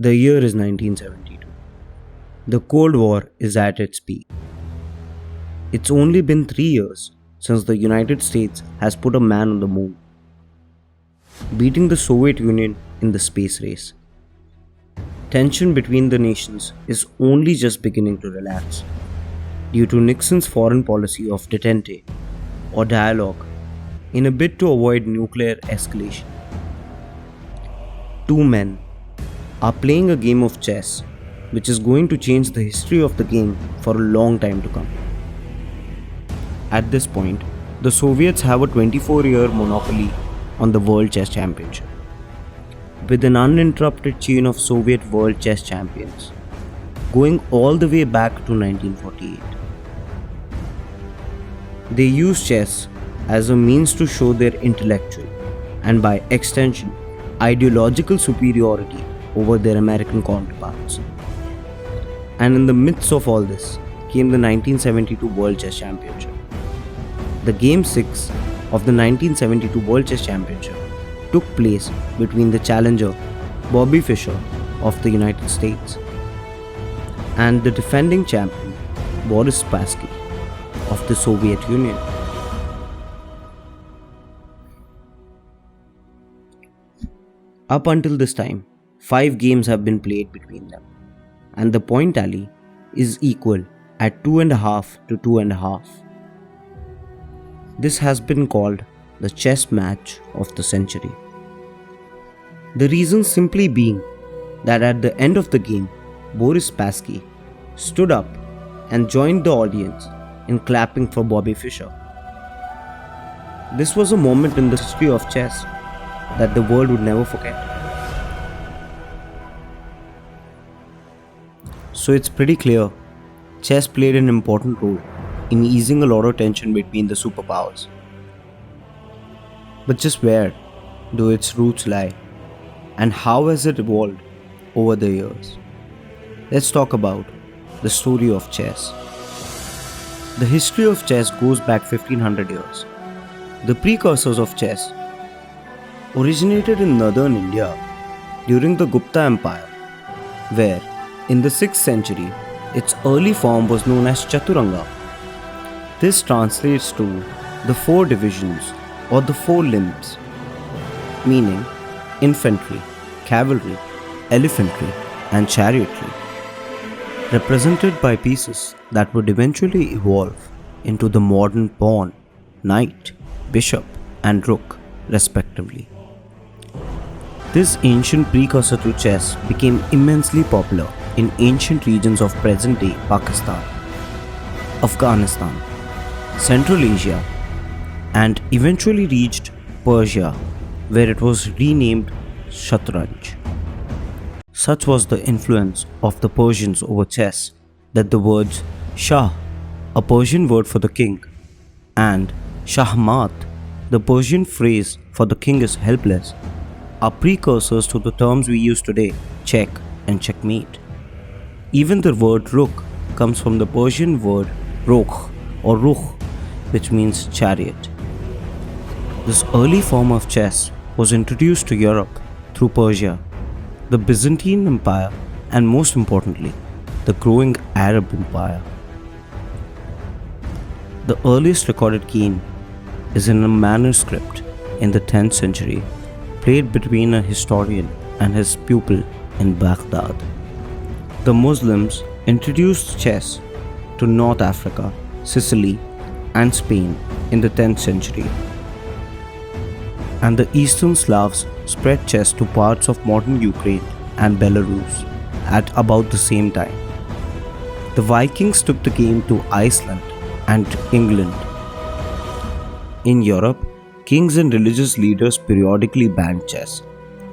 The year is 1972. The Cold War is at its peak. It's only been 3 years since the United States has put a man on the moon, beating the Soviet Union in the space race. Tension between the nations is only just beginning to relax due to Nixon's foreign policy of detente or dialogue in a bid to avoid nuclear escalation. Two men are playing a game of chess which is going to change the history of the game for a long time to come. At this point, the Soviets have a 24-year monopoly on the World Chess Championship, with an uninterrupted chain of Soviet World Chess Champions, going all the way back to 1948. They use chess as a means to show their intellectual, and by extension, ideological superiority over their American counterparts. And in the midst of all this came the 1972 World Chess Championship. The Game 6 of the 1972 World Chess Championship took place between the challenger Bobby Fischer of the United States and the defending champion Boris Spassky of the Soviet Union. Up until this time, 5 games have been played between them, and the point tally is equal at 2.5 to 2.5. This has been called the chess match of the century. The reason simply being that at the end of the game, Boris Spassky stood up and joined the audience in clapping for Bobby Fischer. This was a moment in the history of chess that the world would never forget. So it's pretty clear, chess played an important role in easing a lot of tension between the superpowers. But just where do its roots lie, and how has it evolved over the years? Let's talk about the story of chess. The history of chess goes back 1500 years. The precursors of chess originated in northern India during the Gupta Empire, where in the 6th century its early form was known as Chaturanga. This translates to the 4 divisions or the 4 limbs, meaning infantry, cavalry, elephantry, and chariotry, represented by pieces that would eventually evolve into the modern pawn, knight, bishop, and rook, respectively. This ancient precursor to chess became immensely popular in ancient regions of present-day Pakistan, Afghanistan, Central Asia, and eventually reached Persia, where it was renamed Shatranj. Such was the influence of the Persians over chess that the words Shah, a Persian word for the king, and Shahmat, the Persian phrase for the king is helpless, are precursors to the terms we use today, check and checkmate. Even the word rook comes from the Persian word rokh or ruh, which means chariot. This early form of chess was introduced to Europe through Persia, the Byzantine Empire, and most importantly, the growing Arab Empire. The earliest recorded game is in a manuscript in the 10th century, played between a historian and his pupil in Baghdad. The Muslims introduced chess to North Africa, Sicily, and Spain in the 10th century, and the Eastern Slavs spread chess to parts of modern Ukraine and Belarus at about the same time. The Vikings took the game to Iceland and England. In Europe, kings and religious leaders periodically banned chess.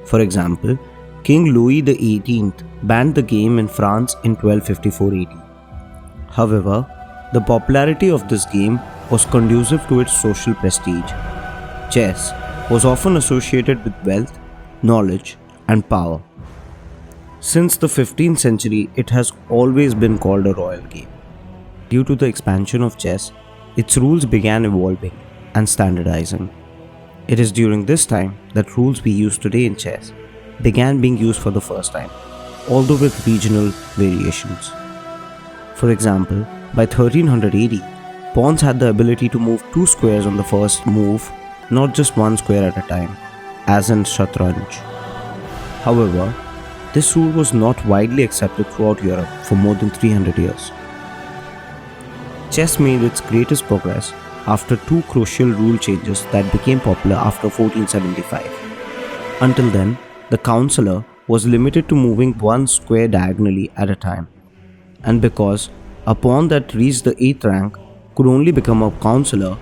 For example, King Louis XVIII banned the game in France in 1254 AD. However, the popularity of this game was conducive to its social prestige. Chess was often associated with wealth, knowledge, and power. Since the 15th century, it has always been called a royal game. Due to the expansion of chess, its rules began evolving and standardizing. It is during this time that rules we use today in chess began being used for the first time. although with regional variations. For example, by 1300 AD, pawns had the ability to move two squares on the first move, not just one square at a time, as in Shatranj. However, this rule was not widely accepted throughout Europe for more than 300 years. Chess made its greatest progress after two crucial rule changes that became popular after 1475. Until then, the counselor was limited to moving one square diagonally at a time, and because a pawn that reached the 8th rank could only become a counselor,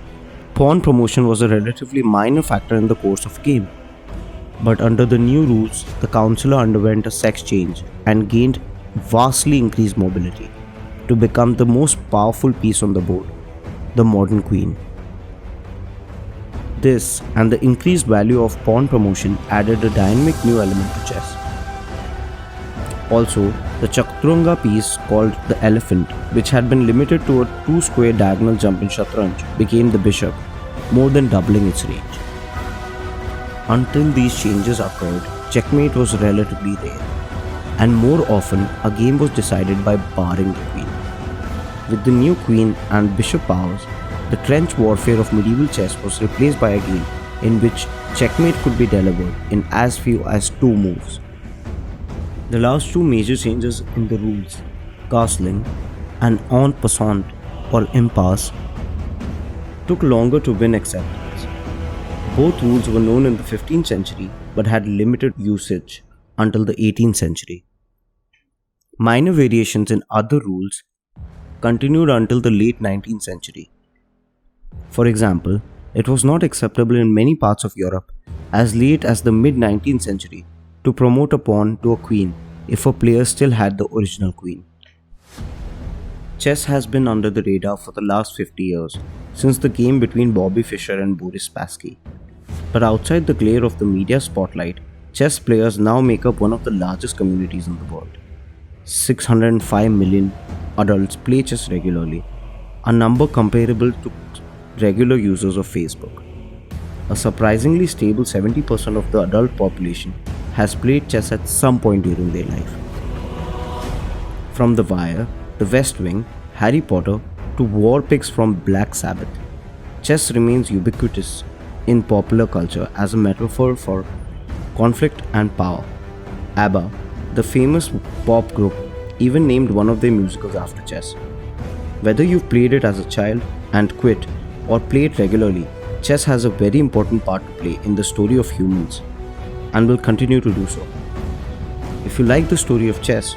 pawn promotion was a relatively minor factor in the course of game. But under the new rules, the counselor underwent a sex change and gained vastly increased mobility to become the most powerful piece on the board, the modern queen. This and the increased value of pawn promotion added a dynamic new element to chess. Also, the Chaturanga piece called the elephant, which had been limited to a two-square diagonal jump in Shatranj, became the bishop, more than doubling its range. Until these changes occurred, checkmate was relatively rare, and more often a game was decided by barring the queen. With the new queen and bishop powers, the trench warfare of medieval chess was replaced by a game in which checkmate could be delivered in as few as two moves. The last two major changes in the rules, castling and en passant or impasse, took longer to win acceptance. Both rules were known in the 15th century but had limited usage until the 18th century. Minor variations in other rules continued until the late 19th century. For example, it was not acceptable in many parts of Europe as late as the mid-19th century to promote a pawn to a queen if a player still had the original queen. Chess has been under the radar for the last 50 years, since the game between Bobby Fischer and Boris Spassky. But outside the glare of the media spotlight, chess players now make up one of the largest communities in the world. 605 million adults play chess regularly, a number comparable to regular users of Facebook. A surprisingly stable 70% of the adult population has played chess at some point during their life. From The Wire, The West Wing, Harry Potter, to war pigs from Black Sabbath, chess remains ubiquitous in popular culture as a metaphor for conflict and power. ABBA, the famous pop group, even named one of their musicals after chess. Whether you've played it as a child and quit, or play it regularly, chess has a very important part to play in the story of humans, and will continue to do so. If you like the story of chess,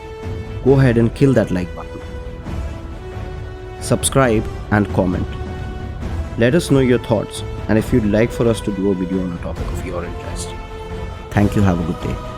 go ahead and kill that like button. Subscribe and comment. Let us know your thoughts and if you'd like for us to do a video on a topic of your interest. Thank you, have a good day.